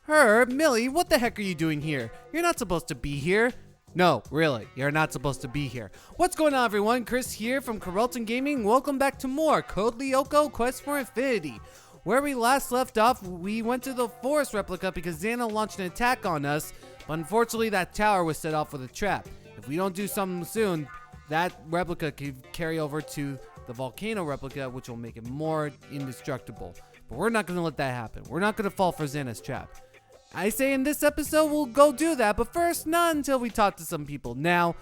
Herb, Millie, what the heck are you doing here? You're not supposed to be here. No, really, you're not supposed to be here. What's going on, everyone? Chris here from Carlton Gaming. Welcome back to more Code Lyoko Quest for Infinity. Where we last left off, we went to the forest replica because Xana launched an attack on us, but unfortunately that tower was set off with a trap. If we don't do something soon, that replica could carry over to the volcano replica, which will make it more indestructible. But we're not going to let that happen. We're not going to fall for Xana's trap. I say in this episode we'll go do that, but first, not until we talk to some people. Now,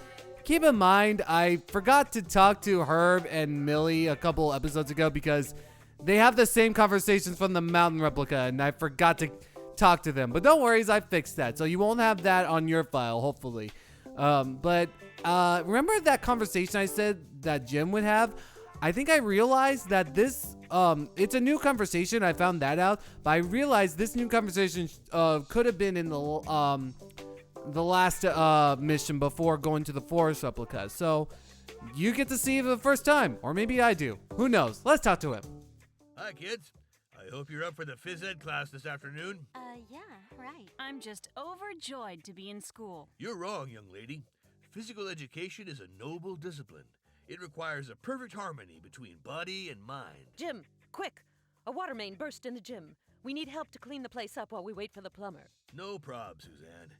keep in mind, I forgot to talk to Herb and Millie a couple episodes ago because they have the same conversations from the mountain replica, and I forgot to talk to them. But don't worry, I fixed that, so you won't have that on your file, hopefully. But remember that conversation I said that Jim would have? I think I realized that this, it's a new conversation. I found that out, but I realized this new conversation could have been in the last mission before going to the forest replica. So you get to see it for the first time, or maybe I do. Who knows? Let's talk to him. Hi, kids. I hope you're up for the phys ed class this afternoon. Yeah, right. I'm just overjoyed to be in school. You're wrong, young lady. Physical education is a noble discipline. It requires a perfect harmony between body and mind. Jim, quick! A water main burst in the gym. We need help to clean the place up while we wait for the plumber. No prob, Suzanne.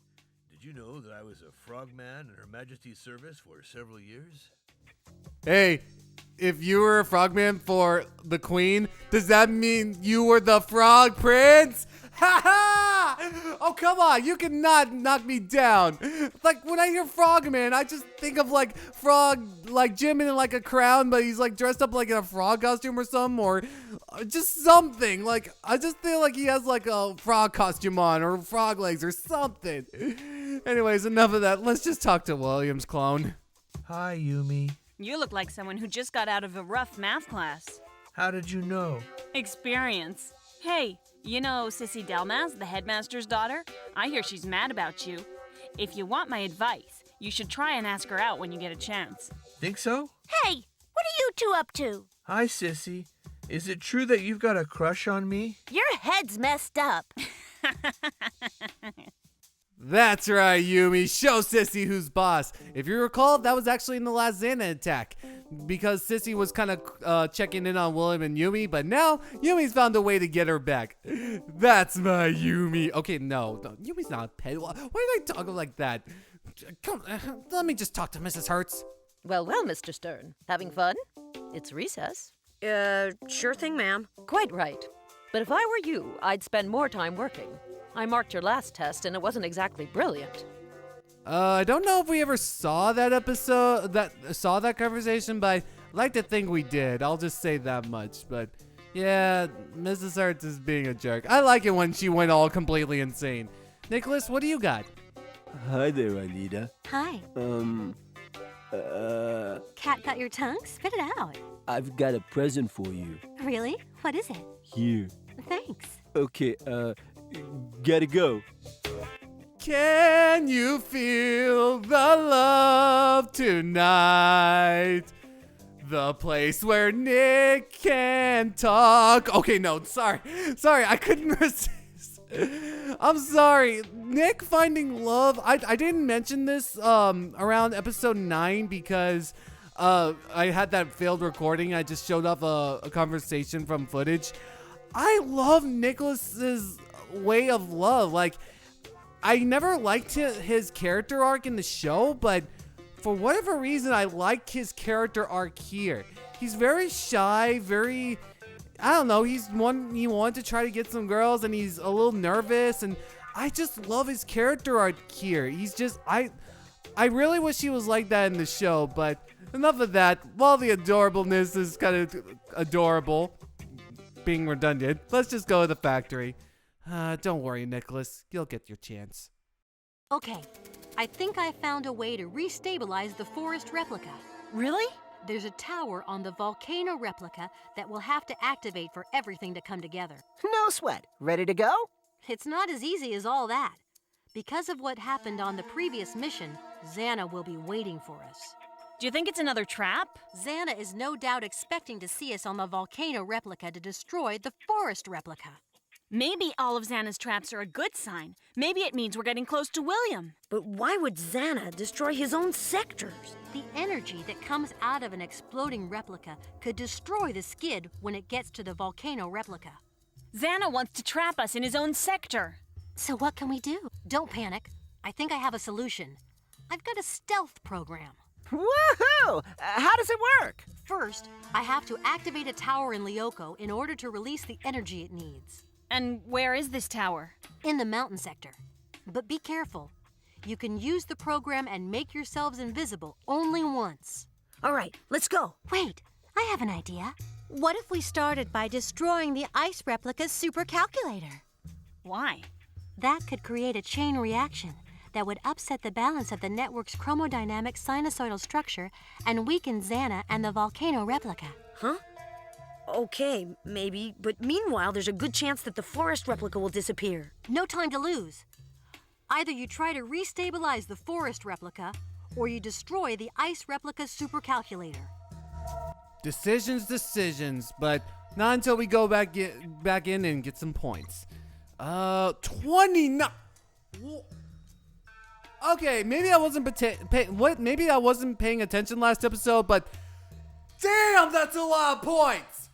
Did you know that I was a frogman in Her Majesty's service for several years? Hey, if you were a frogman for the queen, does that mean you were the frog prince? Ha ha! Oh, come on, you cannot knock me down. Like, when I hear frogman, I just think of, like, frog, like, Jim in, like, a crown, but he's, like, dressed up, like, in a frog costume or something, or just something. Like, I just feel like he has, like, a frog costume on, or frog legs, or something. Anyways, enough of that. Let's just talk to William's clone. Hi, Yumi. You look like someone who just got out of a rough math class. How did you know? Experience. Hey, you know Sissy Delmas, the headmaster's daughter? I hear she's mad about you. If you want my advice, you should try and ask her out when you get a chance. Think so? Hey, what are you two up to? Hi, Sissy. Is it true that you've got a crush on me? Your head's messed up. That's right, Yumi. Show Sissy who's boss. If you recall, that was actually in the last Xana attack, because Sissy was kind of checking in on William and Yumi, but now Yumi's found a way to get her back. That's my Yumi. Okay, no, Yumi's not a pet. Why did I talk like that? Come, let me just talk to Mrs. Hertz. Well, Mr. Stern. Having fun? It's recess. Sure thing, ma'am. Quite right. But if I were you, I'd spend more time working. I marked your last test, and it wasn't exactly brilliant. I don't know if we ever saw that episode, that conversation, but I'd like to think we did. I'll just say that much. But yeah, Mrs. Hertz is being a jerk. I like it when she went all completely insane. Nicholas, what do you got? Hi there, Anita. Hi. Cat got your tongue? Spit it out. I've got a present for you. Really? What is it? Here. Thanks. Okay, gotta go. Can you feel the love tonight? The place where Nick can talk. Okay, no, sorry, I couldn't resist. I'm sorry. Nick finding love. I didn't mention this around episode 9 because I had that failed recording. I just showed off a conversation from footage. I love Nicholas's way of love. Like, I never liked his character arc in the show, but for whatever reason, I like his character arc here. He's very shy, I don't know, he wanted to try to get some girls, and he's a little nervous, and I just love his character arc here. He's just, I really wish he was like that in the show, but enough of that. While the adorableness is kind of adorable, being redundant, let's just go to the factory. Don't worry, Nicholas. You'll get your chance. Okay, I think I found a way to restabilize the forest replica. Really? There's a tower on the volcano replica that we'll have to activate for everything to come together. No sweat. Ready to go? It's not as easy as all that. Because of what happened on the previous mission, Xana will be waiting for us. Do you think it's another trap? Xana is no doubt expecting to see us on the volcano replica to destroy the forest replica. Maybe all of Xana's traps are a good sign. Maybe it means we're getting close to William. But why would Xana destroy his own sectors? The energy that comes out of an exploding replica could destroy the skid when it gets to the volcano replica. Xana wants to trap us in his own sector. So what can we do? Don't panic. I think I have a solution. I've got a stealth program. Woohoo! How does it work? First, I have to activate a tower in Lyoko in order to release the energy it needs. And where is this tower? In the mountain sector. But be careful. You can use the program and make yourselves invisible only once. All right, let's go. Wait, I have an idea. What if we started by destroying the ice replica's supercalculator? Why? That could create a chain reaction that would upset the balance of the network's chromodynamic sinusoidal structure and weaken Xana and the volcano replica. Huh? Okay, maybe, but meanwhile, there's a good chance that the forest replica will disappear. No time to lose. Either you try to restabilize the forest replica, or you destroy the ice replica's supercalculator. Decisions, but not until we go back in and get some points. 29. Okay, maybe I wasn't maybe I wasn't paying attention last episode, but damn, that's a lot of points.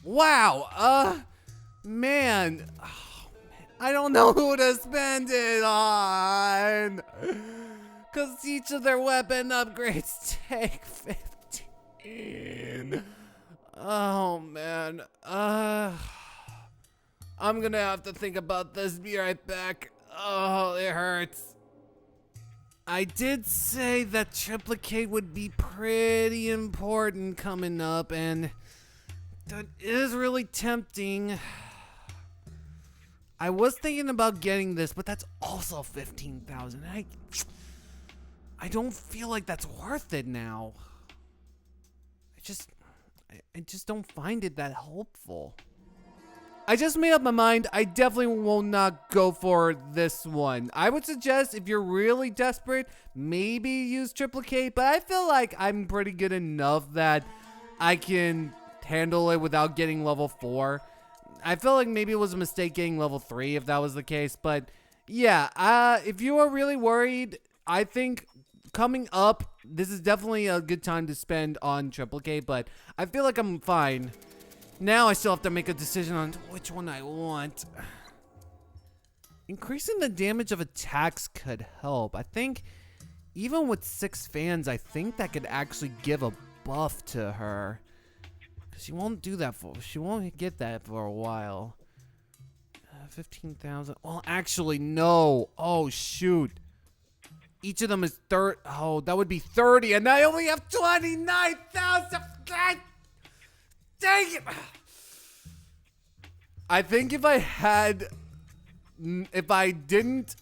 Wow. Man. Oh, man. I don't know who to spend it on. Cause each of their weapon upgrades take 15. Oh man. I'm gonna have to think about this. Be right back. Oh, it hurts. I did say that triplicate would be pretty important coming up, and that is really tempting. I was thinking about getting this, but that's also 15,000. I don't feel like that's worth it now. I just don't find it that hopeful. I just made up my mind. I definitely will not go for this one. I would suggest if you're really desperate, maybe use triplicate, but I feel like I'm pretty good enough that I can handle it without getting level 4. I feel like maybe it was a mistake getting level 3 if that was the case, but yeah, if you are really worried, I think coming up, this is definitely a good time to spend on triplicate, but I feel like I'm fine. Now I still have to make a decision on which one I want. Increasing the damage of attacks could help. I think even with 6 fans, I think that could actually give a buff to her. She won't do that she won't get that for a while. 15,000. Well, actually, no. Oh, shoot. Each of them is 30. Oh, that would be 30, and I only have 29,000. Dang it! I think if I didn't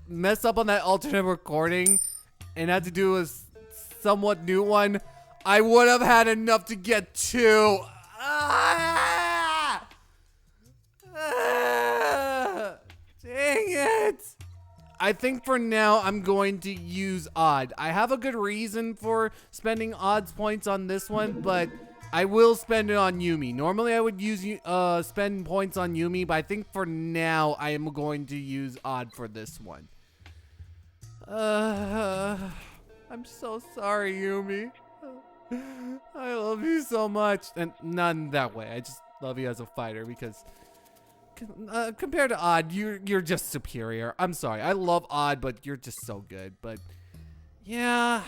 mess up on that alternate recording and had to do a somewhat new one, I would have had enough to get 2. Dang it! I think for now I'm going to use odd. I have a good reason for spending odds points on this one, but I will spend it on Yumi. Normally I would use spend points on Yumi, but I think for now I am going to use odd for this one. I'm so sorry, Yumi. I love you so much, and not in that way. I just love you as a fighter because compared to odd, you're just superior. I'm sorry. I love odd, but you're just so good. But yeah,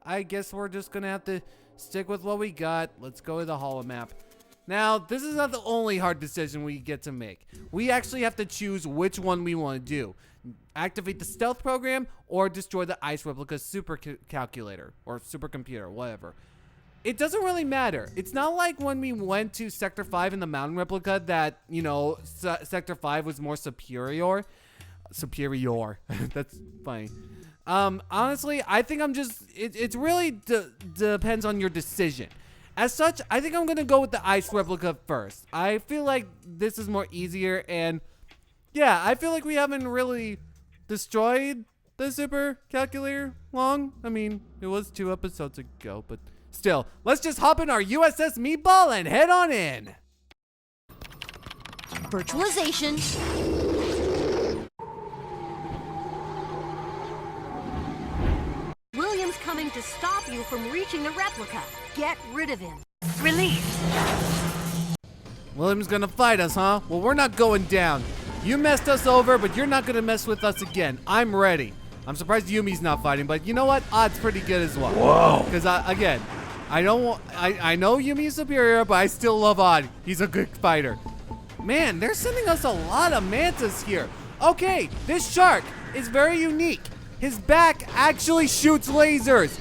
I guess we're just gonna have to stick with what we got. Let's go to the holo map. Now, this is not the only hard decision we get to make. We actually have to choose which one we want to do. Activate the stealth program or destroy the ice replica supercalculator or supercomputer, whatever. It doesn't really matter. It's not like when we went to Sector 5 in the mountain replica that, you know, Sector 5 was more superior. That's funny. Honestly, I think I'm just, it really depends on your decision. As such, I think I'm going to go with the ice replica first. I feel like this is more easier, and yeah, I feel like we haven't really destroyed the supercalculator long. I mean, it was 2 episodes ago, but still, let's just hop in our USS Meatball and head on in. Virtualization. William's coming to stop you from reaching the replica. Get rid of him. Release. William's gonna fight us, huh? Well, we're not going down. You messed us over, but you're not gonna mess with us again. I'm ready. I'm surprised Yumi's not fighting, but you know what? Odd's pretty good as well. Whoa. Because again, I know Yumi's superior, but I still love Odd. He's a good fighter. Man, they're sending us a lot of mantas here. Okay, this shark is very unique. His back actually shoots lasers.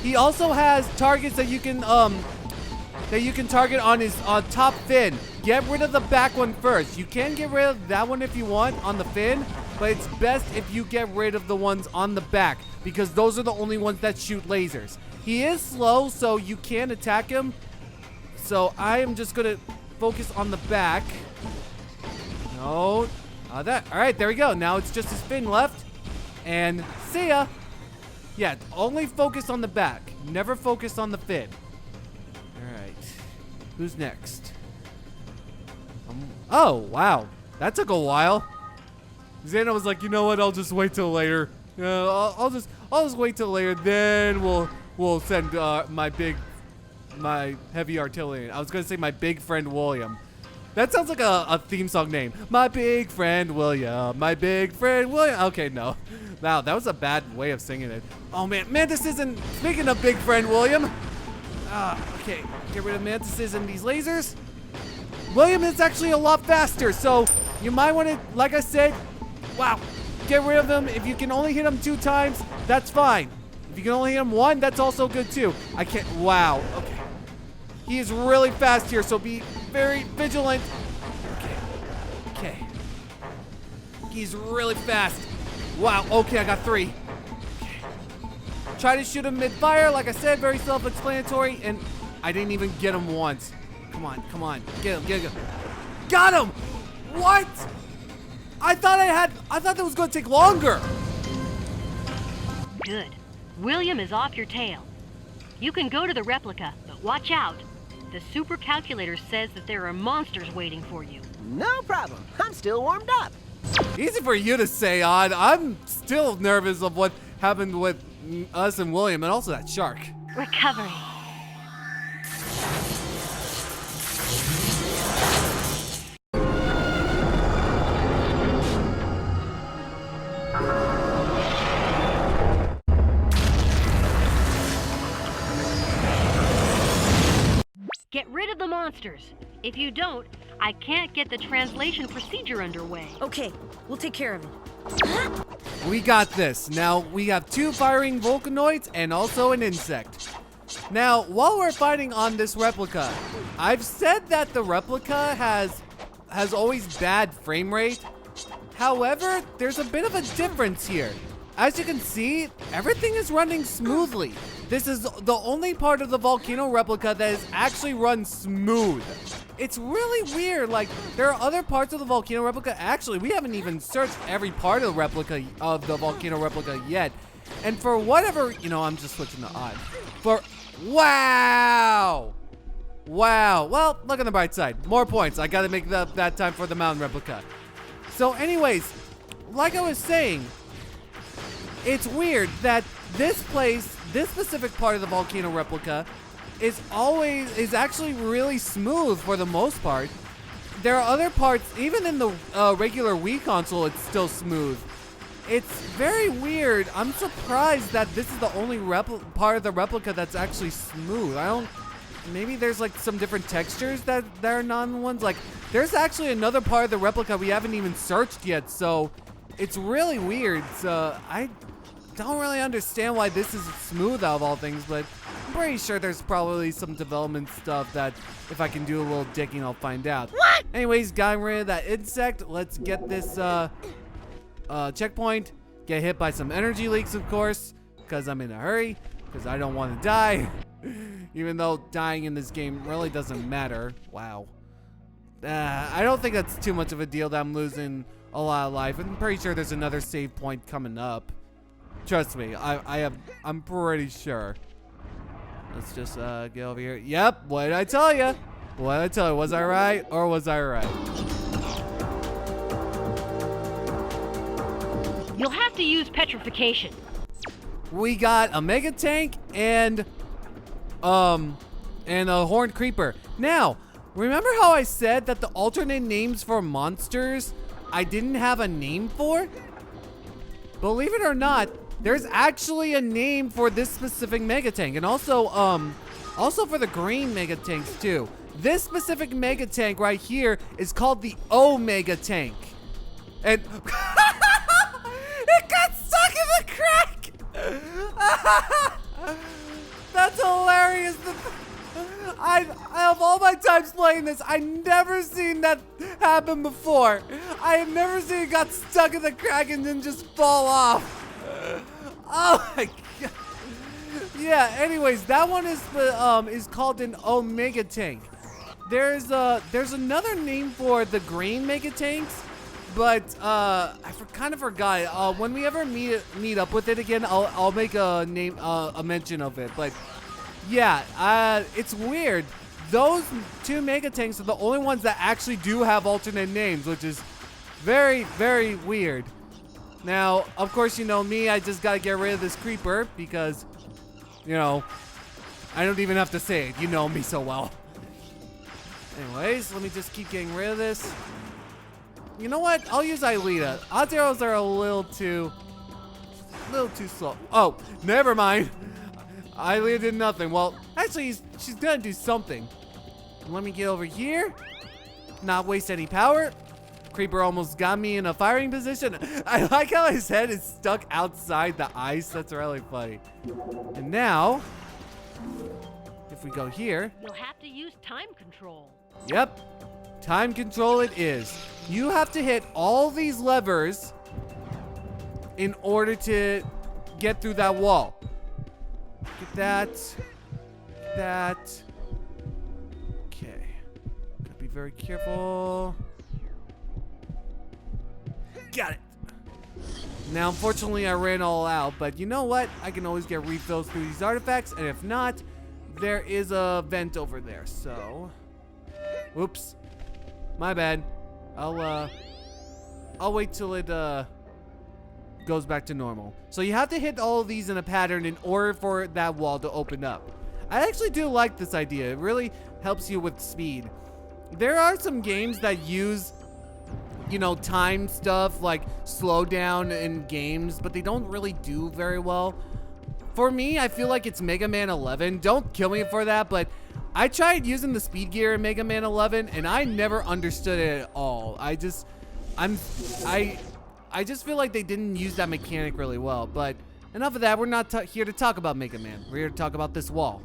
He also has targets that you can target on his top fin. Get rid of the back one first. You can get rid of that one if you want on the fin, but it's best if you get rid of the ones on the back because those are the only ones that shoot lasers. He is slow, so you can attack him. So I am just gonna focus on the back. No, all right, there we go. Now it's just his fin left, and see ya. Yeah, only focus on the back. Never focus on the fin. All right, who's next? Oh wow, that took a while. Xana was like, you know what? I'll just wait till later. I'll just wait till later. Then we'll send my heavy artillery. I was gonna say my big friend William. That sounds like a theme song name. My big friend William. My big friend William. Okay, no. Wow, that was a bad way of singing it. Oh man, Mantises and speaking of big friend William. Okay, get rid of Mantises and these lasers. William is actually a lot faster, so you might want to, like I said, wow, get rid of him. If you can only hit him 2 times, that's fine. If you can only hit him 1, that's also good too. I can't, wow, okay. He is really fast here, so be very vigilant. Okay. He's really fast. Wow, okay, I got 3. Okay. Try to shoot him mid-fire, like I said, very self-explanatory, and I didn't even get him once. Come on, get him. Got him! What? I thought that was gonna take longer. Good. William is off your tail. You can go to the replica, but watch out. The Supercalculator says that there are monsters waiting for you. No problem. I'm still warmed up. Easy for you to say, Odd. I'm still nervous of what happened with us and William, and also that shark. Recovery. Get rid of the monsters. If you don't, I can't get the translation procedure underway. Okay, we'll take care of it. We got this. Now, we have 2 firing volcanoids and also an insect. Now, while we're fighting on this replica, I've said that the replica has always bad frame rate. However, there's a bit of a difference here. As you can see, everything is running smoothly. This is the only part of the volcano replica that is actually run smooth. It's really weird. Like, there are other parts of the volcano replica. Actually, we haven't even searched every part of the volcano replica yet. And for whatever, I'm just switching to Odd. Wow. Well, look on the bright side. More points. I gotta make that time for the mountain replica. So anyways, like I was saying, it's weird that this specific part of the volcano replica is actually really smooth for the most part. There are other parts, even in the regular Wii console, it's still smooth. It's very weird. I'm surprised that this is the only part of the replica that's actually smooth. Maybe there's like some different textures that are non-ones. Like, there's actually another part of the replica we haven't even searched yet, so it's really weird. So I don't really understand why this is smooth out of all things, but I'm pretty sure there's probably some development stuff that if I can do a little digging, I'll find out. What? Anyways, got rid of that insect. Let's get this checkpoint. Get hit by some energy leaks, of course, because I'm in a hurry, because I don't want to die. Even though dying in this game really doesn't matter. Wow. I don't think that's too much of a deal that I'm losing a lot of life. I'm pretty sure there's another save point coming up. Trust me, I'm pretty sure. Let's just get over here. Yep, what did I tell you? Was I right or was I right? You'll have to use petrification. We got a mega tank and a horned creeper. Now, remember how I said that the alternate names for monsters I didn't have a name for? Believe it or not, there's actually a name for this specific mega tank, and also for the green mega tanks too. This specific mega tank right here is called the Omega tank, and it got stuck in the crack. That's hilarious. I of all my times playing this, I never seen that happen before. I have never seen it got stuck in the crack and then just fall off. Oh my god. Yeah, anyways, that one is called an Omega tank. There's another name for the green mega tanks, but I kind of forgot. When we ever meet up with it again, I'll make a mention of it. But yeah, it's weird. Those two mega tanks are the only ones that actually do have alternate names, which is very, very weird. Now, of course, you know me, I just gotta get rid of this creeper because, you know, I don't even have to say it. You know me so well. Anyways, let me just keep getting rid of this. You know what? I'll use Aelita. Odds arrows are a little too slow. Oh, never mind. Aelita did nothing. Well, actually, she's gonna do something. Let me get over here. Not waste any power. Creeper almost got me in a firing position. I like how his head is stuck outside the ice. That's really funny. And now, if we go here. You'll have to use time control. Yep. Time control it is. You have to hit all these levers in order to get through that wall. Get that. That. Okay. Gotta be very careful. Got it. Now, unfortunately, I ran all out, but you know what? I can always get refills through these artifacts, and if not, there is a vent over there, so... Whoops. My bad. I'll wait till it, goes back to normal. So you have to hit all of these in a pattern in order for that wall to open up. I actually do like this idea. It really helps you with speed. There are some games that use, you know, time stuff like slow down in games, but they don't really do very well. For me, I feel like it's Mega Man 11. Don't kill me for that, but I tried using the speed gear in Mega Man 11 and I never understood it at all. I just feel like they didn't use that mechanic really well. But enough of that. We're not here to talk about Mega Man. We're here to talk about this wall.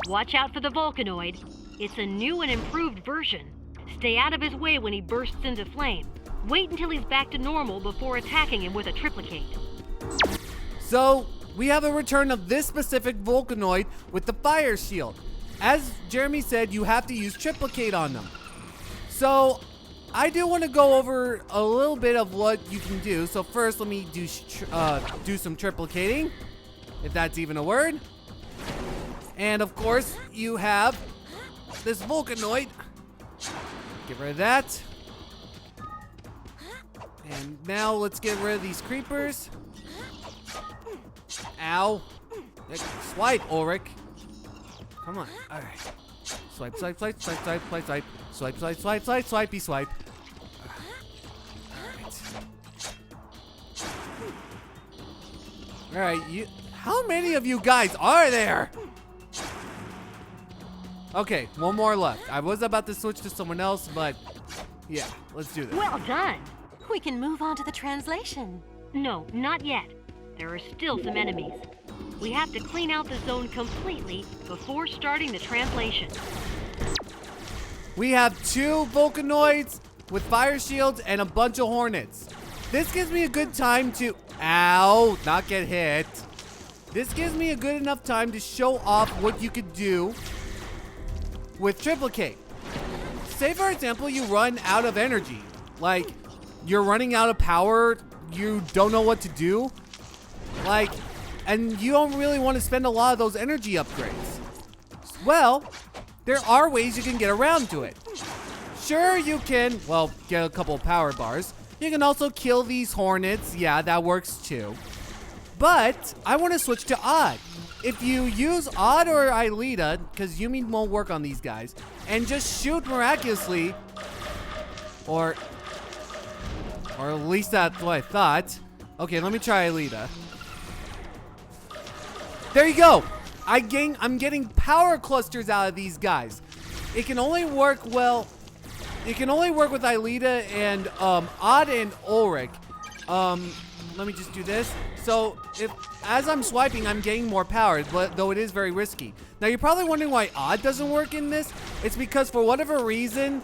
Watch out for the Vulcanoid. It's a new and improved version. Stay out of his way when he bursts into flame. Wait until he's back to normal before attacking him with a triplicate. So, we have a return of this specific Vulcanoid with the fire shield. As Jeremy said, you have to use triplicate on them. So, I do want to go over a little bit of what you can do. So first, let me do some triplicating, if that's even a word. And of course, you have this Vulcanoid. Get rid of that. And now let's get rid of these creepers. Ow. Swipe, Ulrich. Come on. All right. Swipe, swipe, swipe, swipe, swipe, swipe, swipe. Swipe, swipe, swipe, swipe, swipey, swipe. All right, how many of you guys are there? Okay, one more left. I was about to switch to someone else, but yeah, let's do this. Well done. We can move on to the translation. No, not yet. There are still some enemies. We have to clean out the zone completely before starting the translation. We have 2 Vulcanoids with fire shields and a bunch of hornets. This gives me a good time to... Ow, not get hit. This gives me a good enough time to show off what you could do with triplicate. Say, for example, you run out of energy. Like, you're running out of power, you don't know what to do. Like, and you don't really want to spend a lot of those energy upgrades. Well, there are ways you can get around to it. Sure, you can, well, get a couple of power bars. You can also kill these hornets. Yeah, that works too. But I want to switch to Odd. If you use Odd or Aelita, because Yumi won't work on these guys, and just shoot miraculously, or at least that's what I thought. Okay, let me try Aelita. There you go. I'm getting power clusters out of these guys. It can only work with Aelita and Odd and Ulrich. Let me just do this. So as I'm swiping, I'm getting more power, though it is very risky. Now you're probably wondering why Odd doesn't work in this. It's because for whatever reason,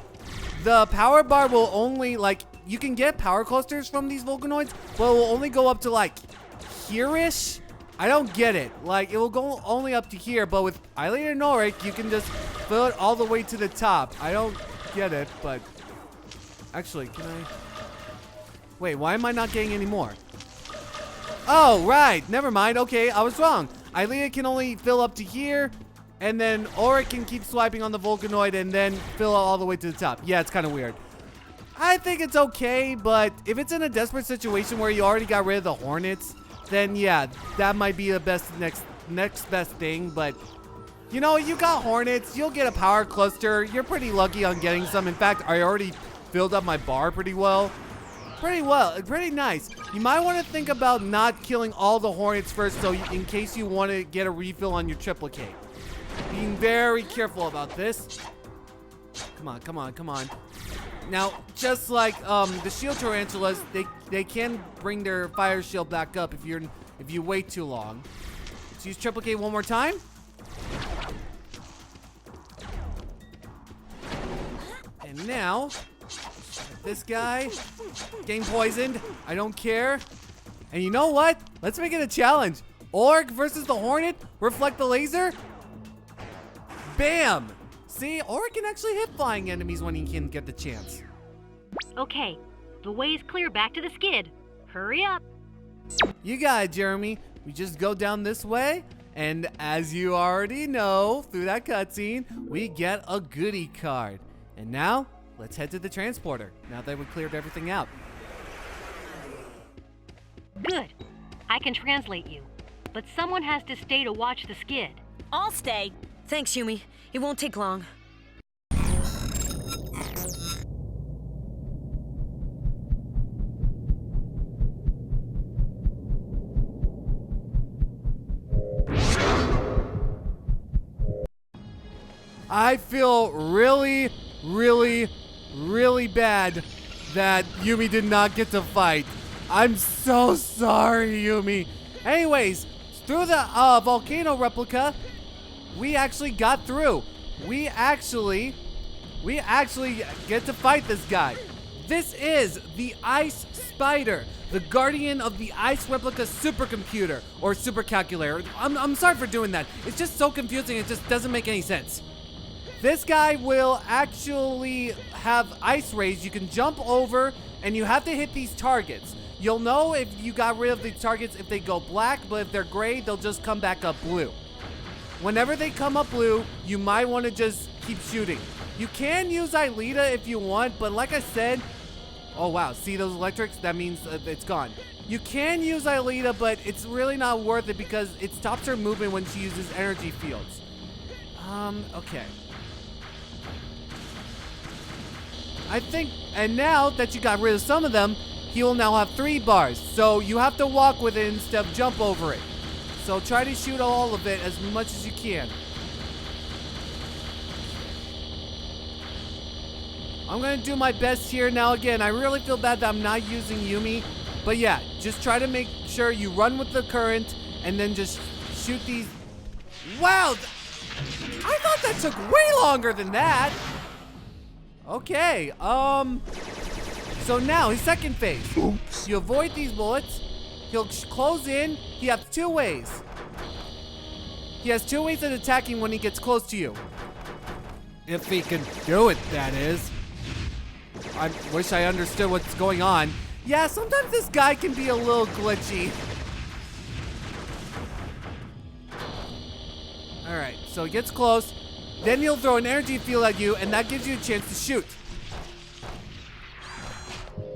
the power bar will only, like, you can get power clusters from these Volcanoids, but it will only go up to like here-ish. I don't get it. Like, it will go only up to here, but with Aelita and Ulrich, you can just fill it all the way to the top. I don't get it, but actually, can I? Wait, why am I not getting any more? Oh, right. Never mind. Okay, I was wrong. Aelita can only fill up to here, and then Ulrich can keep swiping on the Volcanoid and then fill all the way to the top. Yeah, it's kind of weird. I think it's okay, but if it's in a desperate situation where you already got rid of the Hornets, then yeah, that might be the best next best thing. But you know, you got Hornets, you'll get a power cluster. You're pretty lucky on getting some. In fact, I already filled up my bar pretty well. Pretty nice. You might want to think about not killing all the Hornets first, so in case you want to get a refill on your triplicate. Being very careful about this. Come on. Now, just like the shield tarantulas, they can bring their fire shield back up if you wait too long. Let's use triplicate one more time. And now, this guy getting poisoned. I don't care. And you know what? Let's make it a challenge. Orc versus the Hornet. Reflect the laser. Bam! See, Ulrich can actually hit flying enemies when he can get the chance. Okay, the way's clear back to the skid. Hurry up. You got it, Jeremy. We just go down this way, and as you already know, through that cutscene, we get a goodie card. And now, let's head to the transporter, now that we cleared everything out. Good. I can translate you, but someone has to stay to watch the skid. I'll stay. Thanks, Yumi. It won't take long. I feel really bad that Yumi did not get to fight. I'm so sorry, Yumi. Anyways, through the volcano replica, we actually got through. We actually get to fight this guy. This is the Ice Spider, the guardian of the Ice Replica Supercomputer, or Supercalculator. I'm sorry for doing that. It's just so confusing, it just doesn't make any sense. This guy will actually have ice rays you can jump over, and you have to hit these targets. You'll know if you got rid of the targets if they go black, but if they're gray, they'll just come back up blue. Whenever they come up blue, you might want to just keep shooting. You can use Aelita if you want, but like I said, oh wow, see those electrics? That means it's gone. You can use Aelita, but it's really not worth it because it stops her movement when she uses energy fields. Okay. I think, and now that you got rid of some of them, he will now have 3 bars. So you have to walk with it instead of jump over it. So try to shoot all of it as much as you can. I'm gonna do my best here. Now again, I really feel bad that I'm not using Yumi. But yeah, just try to make sure you run with the current and then just shoot these. Wow! I thought that took way longer than that. Okay, so now his second phase. Oops. You avoid these bullets. He'll close in. He has 2 ways. He has 2 ways of attacking when he gets close to you. If he can do it, that is. I wish I understood what's going on. Yeah, sometimes this guy can be a little glitchy. Alright, so he gets close. Then he'll throw an energy field at you, and that gives you a chance to shoot.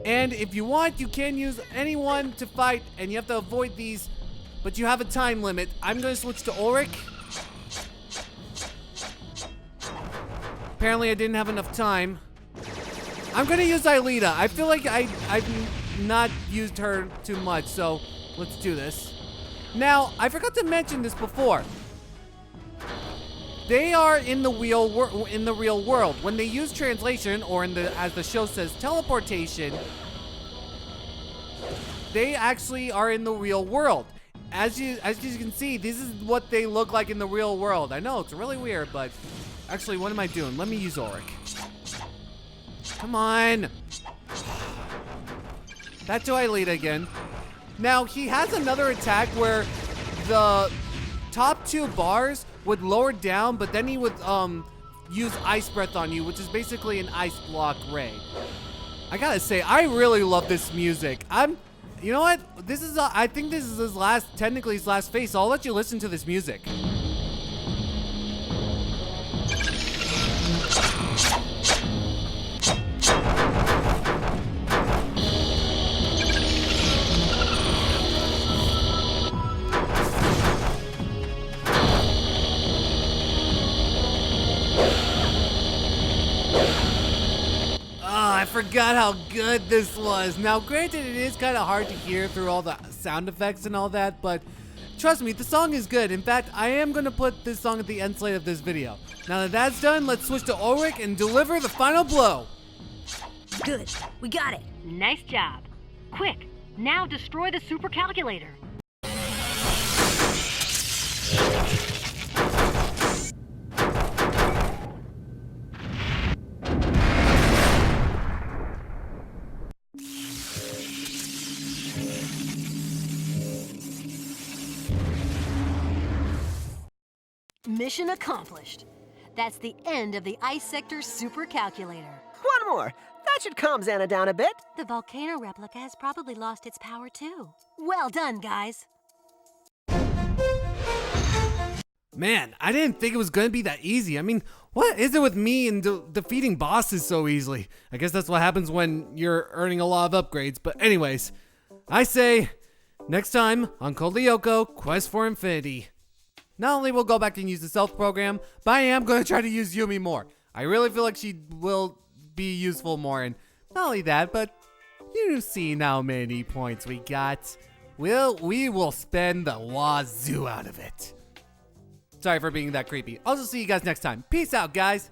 And if you want, you can use anyone to fight, and you have to avoid these, but you have a time limit. I'm going to switch to Ulrich. Apparently I didn't have enough time. I'm going to use Aelita. I feel like I've not used her too much, so let's do this. Now, I forgot to mention this before. They are in the real world. When they use translation, or as the show says, teleportation, they actually are in the real world. As you can see, this is what they look like in the real world. I know it's really weird, but actually, what am I doing? Let me use Ulrich. Come on. Back to Aelita again. Now he has another attack where the top 2 bars would lower down, but then he would use Ice Breath on you, which is basically an ice block ray. I gotta say, I really love this music. You know what? This is I think this is technically his last phase. So I'll let you listen to this music. I forgot how good this was. Now, granted, it is kind of hard to hear through all the sound effects and all that, but trust me, the song is good. In fact, I am going to put this song at the end slate of this video. Now that that's done, let's switch to Ulrich and deliver the final blow. Good. We got it. Nice job. Quick, now destroy the Supercalculator. Mission accomplished. That's the end of the Ice Sector Supercalculator. One more. That should calm Xana down a bit. The volcano replica has probably lost its power too. Well done, guys. Man, I didn't think it was going to be that easy. I mean, what is it with me and defeating bosses so easily? I guess that's what happens when you're earning a lot of upgrades. But anyways, I say, next time on Code Lyoko, Quest for Infinity. Not only will go back and use the self program, but I am going to try to use Yumi more. I really feel like she will be useful more. And not only that, but you see how many points we got. We will spend the wazoo out of it. Sorry for being that creepy. Also, see you guys next time. Peace out, guys.